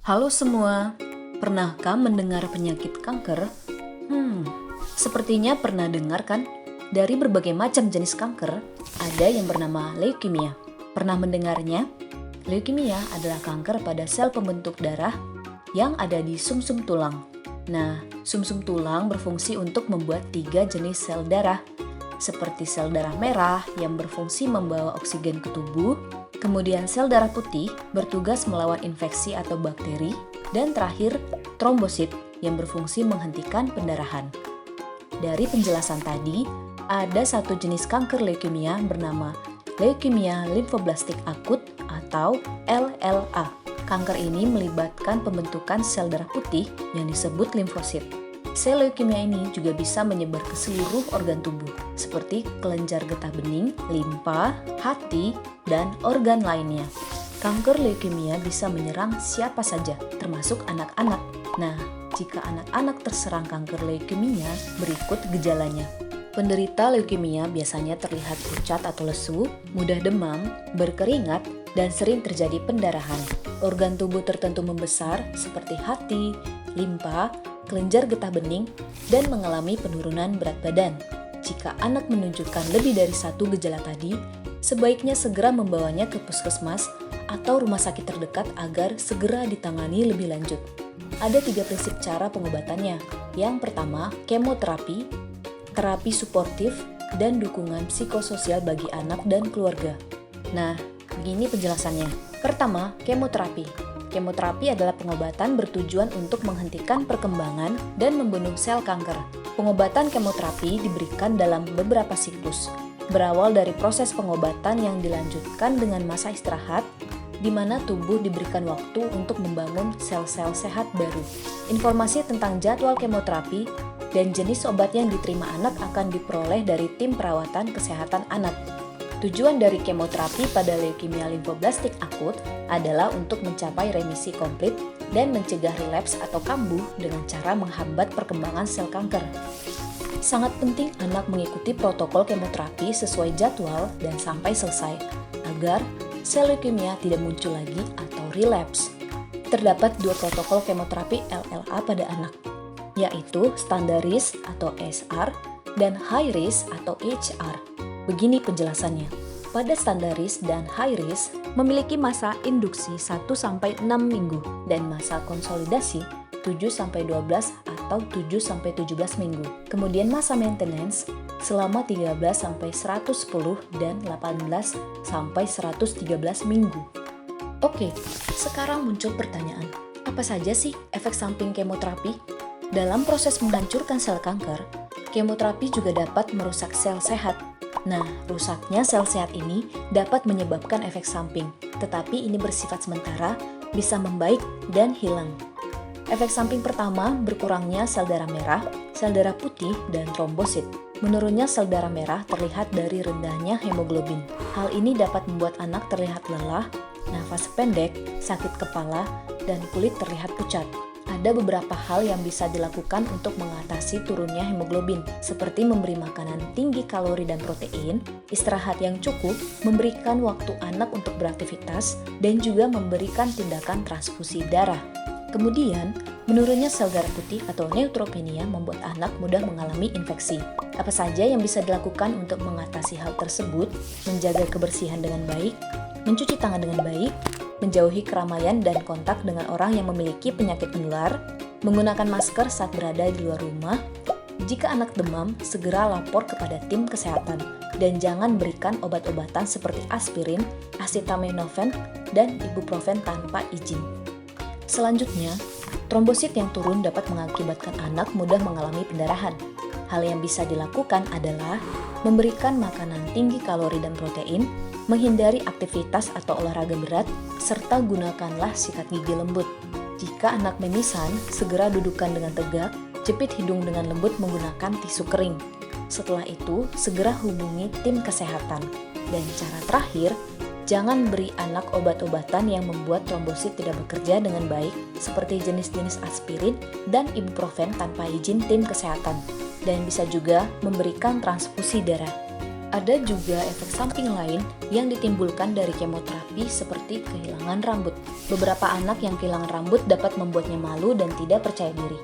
Halo semua, pernahkah mendengar penyakit kanker? Sepertinya pernah dengar kan? Dari berbagai macam jenis kanker, ada yang bernama leukemia. Pernah mendengarnya? Leukemia adalah kanker pada sel pembentuk darah yang ada di sumsum tulang. Nah, sumsum tulang berfungsi untuk membuat 3 jenis sel darah, seperti sel darah merah yang berfungsi membawa oksigen ke tubuh, kemudian sel darah putih bertugas melawan infeksi atau bakteri, dan terakhir trombosit yang berfungsi menghentikan pendarahan. Dari penjelasan tadi, ada satu jenis kanker leukemia bernama leukemia limfoblastik akut atau LLA. Kanker ini melibatkan pembentukan sel darah putih yang disebut limfosit. Sel leukemia ini juga bisa menyebar ke seluruh organ tubuh, seperti kelenjar getah bening, limpa, hati, dan organ lainnya. Kanker leukemia bisa menyerang siapa saja, termasuk anak-anak. Nah, jika anak-anak terserang kanker leukemia, berikut gejalanya. Penderita leukemia biasanya terlihat pucat atau lesu, mudah demam, berkeringat, dan sering terjadi pendarahan. Organ tubuh tertentu membesar seperti hati, limpa, kelenjar getah bening, dan mengalami penurunan berat badan. Jika anak menunjukkan lebih dari satu gejala tadi, sebaiknya segera membawanya ke puskesmas atau rumah sakit terdekat agar segera ditangani lebih lanjut. Ada 3 prinsip cara pengobatannya. Yang pertama, kemoterapi, terapi suportif, dan dukungan psikososial bagi anak dan keluarga. Nah, begini penjelasannya. Pertama, kemoterapi. Kemoterapi adalah pengobatan bertujuan untuk menghentikan perkembangan dan membunuh sel kanker. Pengobatan kemoterapi diberikan dalam beberapa siklus, berawal dari proses pengobatan yang dilanjutkan dengan masa istirahat, di mana tubuh diberikan waktu untuk membangun sel-sel sehat baru. Informasi tentang jadwal kemoterapi dan jenis obat yang diterima anak akan diperoleh dari tim perawatan kesehatan anak. Tujuan dari kemoterapi pada leukemia limfoblastik akut adalah untuk mencapai remisi komplit dan mencegah relapse atau kambuh dengan cara menghambat perkembangan sel kanker. Sangat penting anak mengikuti protokol kemoterapi sesuai jadwal dan sampai selesai, agar sel leukemia tidak muncul lagi atau relapse. Terdapat 2 protokol kemoterapi LLA pada anak, yaitu standar risk atau SR dan high risk atau HR. Begini penjelasannya. Pada standar risk dan high risk memiliki masa induksi 1-6 minggu dan masa konsolidasi 7-12 atau 7-17 minggu. Kemudian masa maintenance selama 13-110 dan 18-113 minggu. Oke, sekarang muncul pertanyaan, apa saja sih efek samping kemoterapi? Dalam proses menghancurkan sel kanker, kemoterapi juga dapat merusak sel sehat. Nah, rusaknya sel sehat ini dapat menyebabkan efek samping, tetapi ini bersifat sementara, bisa membaik dan hilang. Efek samping pertama, berkurangnya sel darah merah, sel darah putih, dan trombosit. Menurunnya sel darah merah terlihat dari rendahnya hemoglobin. Hal ini dapat membuat anak terlihat lelah, nafas pendek, sakit kepala, dan kulit terlihat pucat. Ada beberapa hal yang bisa dilakukan untuk mengatasi turunnya hemoglobin, seperti memberi makanan tinggi kalori dan protein, istirahat yang cukup, memberikan waktu anak untuk beraktivitas, dan juga memberikan tindakan transfusi darah. Kemudian, menurunnya sel darah putih atau neutropenia membuat anak mudah mengalami infeksi. Apa saja yang bisa dilakukan untuk mengatasi hal tersebut? Menjaga kebersihan dengan baik, mencuci tangan dengan baik, menjauhi keramaian dan kontak dengan orang yang memiliki penyakit menular, menggunakan masker saat berada di luar rumah. Jika anak demam, segera lapor kepada tim kesehatan dan jangan berikan obat-obatan seperti aspirin, acetaminophen, dan ibuprofen tanpa izin. Selanjutnya, trombosit yang turun dapat mengakibatkan anak mudah mengalami pendarahan. Hal yang bisa dilakukan adalah memberikan makanan tinggi kalori dan protein, menghindari aktivitas atau olahraga berat, serta gunakanlah sikat gigi lembut. Jika anak mimisan, segera dudukkan dengan tegak, jepit hidung dengan lembut menggunakan tisu kering. Setelah itu, segera hubungi tim kesehatan. Dan cara terakhir, jangan beri anak obat-obatan yang membuat trombosit tidak bekerja dengan baik, seperti jenis-jenis aspirin dan ibuprofen tanpa izin tim kesehatan. Dan bisa juga memberikan transfusi darah. Ada juga efek samping lain yang ditimbulkan dari kemoterapi seperti kehilangan rambut. Beberapa anak yang kehilangan rambut dapat membuatnya malu dan tidak percaya diri.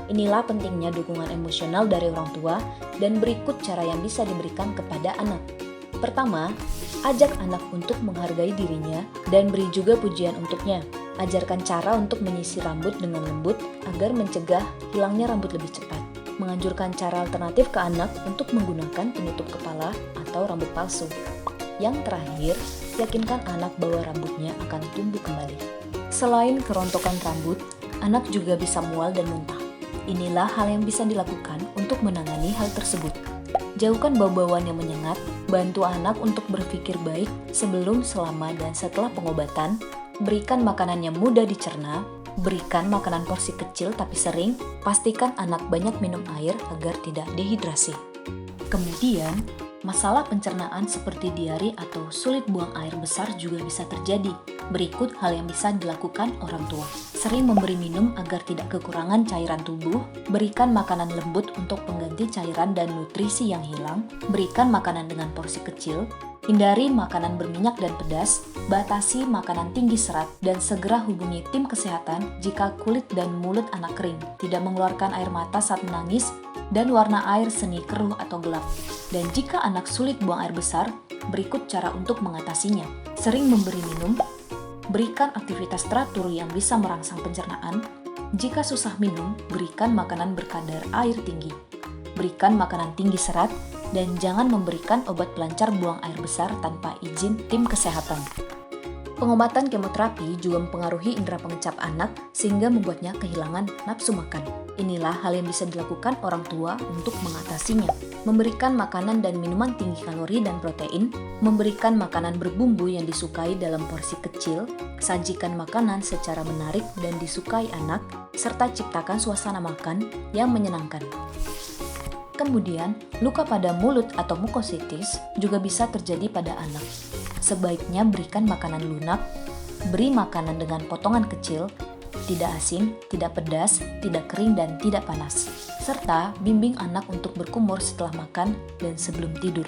Inilah pentingnya dukungan emosional dari orang tua dan berikut cara yang bisa diberikan kepada anak. Pertama, ajak anak untuk menghargai dirinya dan beri juga pujian untuknya. Ajarkan cara untuk menyisir rambut dengan lembut agar mencegah hilangnya rambut lebih cepat. Menganjurkan cara alternatif ke anak untuk menggunakan penutup kepala atau rambut palsu. Yang terakhir, yakinkan anak bahwa rambutnya akan tumbuh kembali. Selain kerontokan rambut, anak juga bisa mual dan muntah. Inilah hal yang bisa dilakukan untuk menangani hal tersebut. Jauhkan bau-bauan yang menyengat, bantu anak untuk berpikir baik sebelum, selama, dan setelah pengobatan, berikan makanan yang mudah dicerna, berikan makanan porsi kecil tapi sering, pastikan anak banyak minum air agar tidak dehidrasi. Kemudian, masalah pencernaan seperti diare atau sulit buang air besar juga bisa terjadi. Berikut hal yang bisa dilakukan orang tua. Sering memberi minum agar tidak kekurangan cairan tubuh, berikan makanan lembut untuk pengganti cairan dan nutrisi yang hilang, berikan makanan dengan porsi kecil, hindari makanan berminyak dan pedas, batasi makanan tinggi serat, dan segera hubungi tim kesehatan jika kulit dan mulut anak kering, tidak mengeluarkan air mata saat menangis, dan warna air seni keruh atau gelap. Dan jika anak sulit buang air besar, berikut cara untuk mengatasinya. Sering memberi minum, berikan aktivitas teratur yang bisa merangsang pencernaan. Jika susah minum, berikan makanan berkadar air tinggi. Berikan makanan tinggi serat, dan jangan memberikan obat pelancar buang air besar tanpa izin tim kesehatan. Pengobatan kemoterapi juga mempengaruhi indera pengecap anak sehingga membuatnya kehilangan nafsu makan. Inilah hal yang bisa dilakukan orang tua untuk mengatasinya. Memberikan makanan dan minuman tinggi kalori dan protein, memberikan makanan berbumbu yang disukai dalam porsi kecil, sajikan makanan secara menarik dan disukai anak, serta ciptakan suasana makan yang menyenangkan. Kemudian, luka pada mulut atau mukositis juga bisa terjadi pada anak. Sebaiknya berikan makanan lunak, beri makanan dengan potongan kecil, tidak asin, tidak pedas, tidak kering, dan tidak panas. Serta bimbing anak untuk berkumur setelah makan dan sebelum tidur.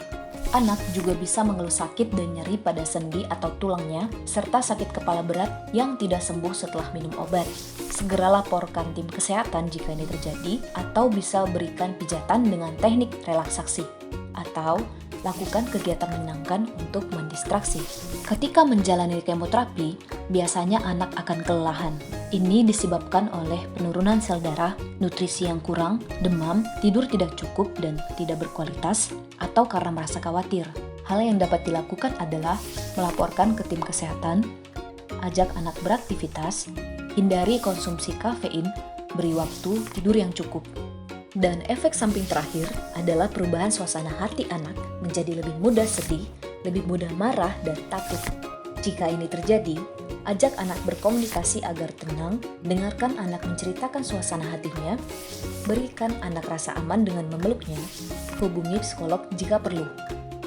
Anak juga bisa mengeluh sakit dan nyeri pada sendi atau tulangnya, serta sakit kepala berat yang tidak sembuh setelah minum obat. Segera laporkan tim kesehatan jika ini terjadi, atau bisa berikan pijatan dengan teknik relaksasi, atau lakukan kegiatan menyenangkan untuk mendistraksi. Ketika menjalani kemoterapi, biasanya anak akan kelelahan. Ini disebabkan oleh penurunan sel darah, nutrisi yang kurang, demam, tidur tidak cukup dan tidak berkualitas, atau karena merasa khawatir. Hal yang dapat dilakukan adalah melaporkan ke tim kesehatan, ajak anak beraktivitas, hindari konsumsi kafein, beri waktu tidur yang cukup. Dan efek samping terakhir adalah perubahan suasana hati anak menjadi lebih mudah sedih, lebih mudah marah, dan takut. Jika ini terjadi, ajak anak berkomunikasi agar tenang, dengarkan anak menceritakan suasana hatinya, berikan anak rasa aman dengan memeluknya, hubungi psikolog jika perlu.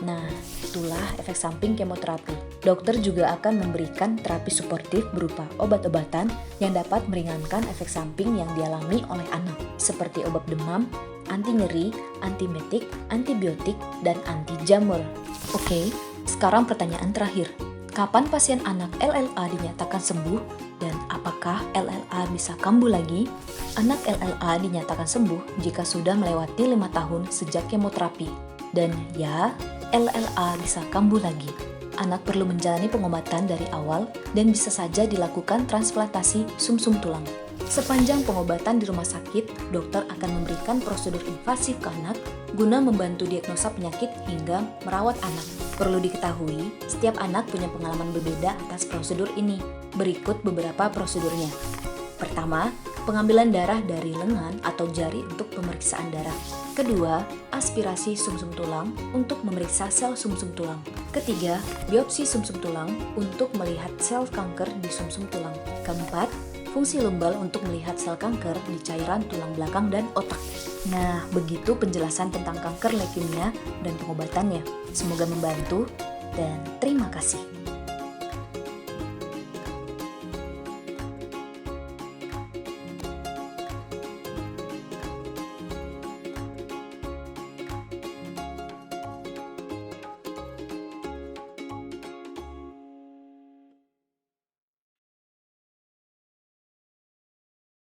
Nah, itulah efek samping kemoterapi. Dokter juga akan memberikan terapi suportif berupa obat-obatan yang dapat meringankan efek samping yang dialami oleh anak, seperti obat demam, anti nyeri, antiemetik, antibiotik, dan anti jamur. Oke, sekarang pertanyaan terakhir. Kapan pasien anak LLA dinyatakan sembuh dan apakah LLA bisa kambuh lagi? Anak LLA dinyatakan sembuh jika sudah melewati 5 tahun sejak kemoterapi. Dan ya, LLA bisa kambuh lagi. Anak perlu menjalani pengobatan dari awal dan bisa saja dilakukan transplantasi sumsum tulang. Sepanjang pengobatan di rumah sakit, dokter akan memberikan prosedur invasif ke anak guna membantu diagnosa penyakit hingga merawat anak. Perlu diketahui, setiap anak punya pengalaman berbeda atas prosedur ini. Berikut beberapa prosedurnya. Pertama, pengambilan darah dari lengan atau jari untuk pemeriksaan darah. Kedua, aspirasi sumsum tulang untuk memeriksa sel sumsum tulang. Ketiga, biopsi sumsum tulang untuk melihat sel kanker di sumsum tulang. Keempat, fungsi lumbal untuk melihat sel kanker di cairan tulang belakang dan otak. Nah, begitu penjelasan tentang kanker leukemia dan pengobatannya. Semoga membantu dan terima kasih.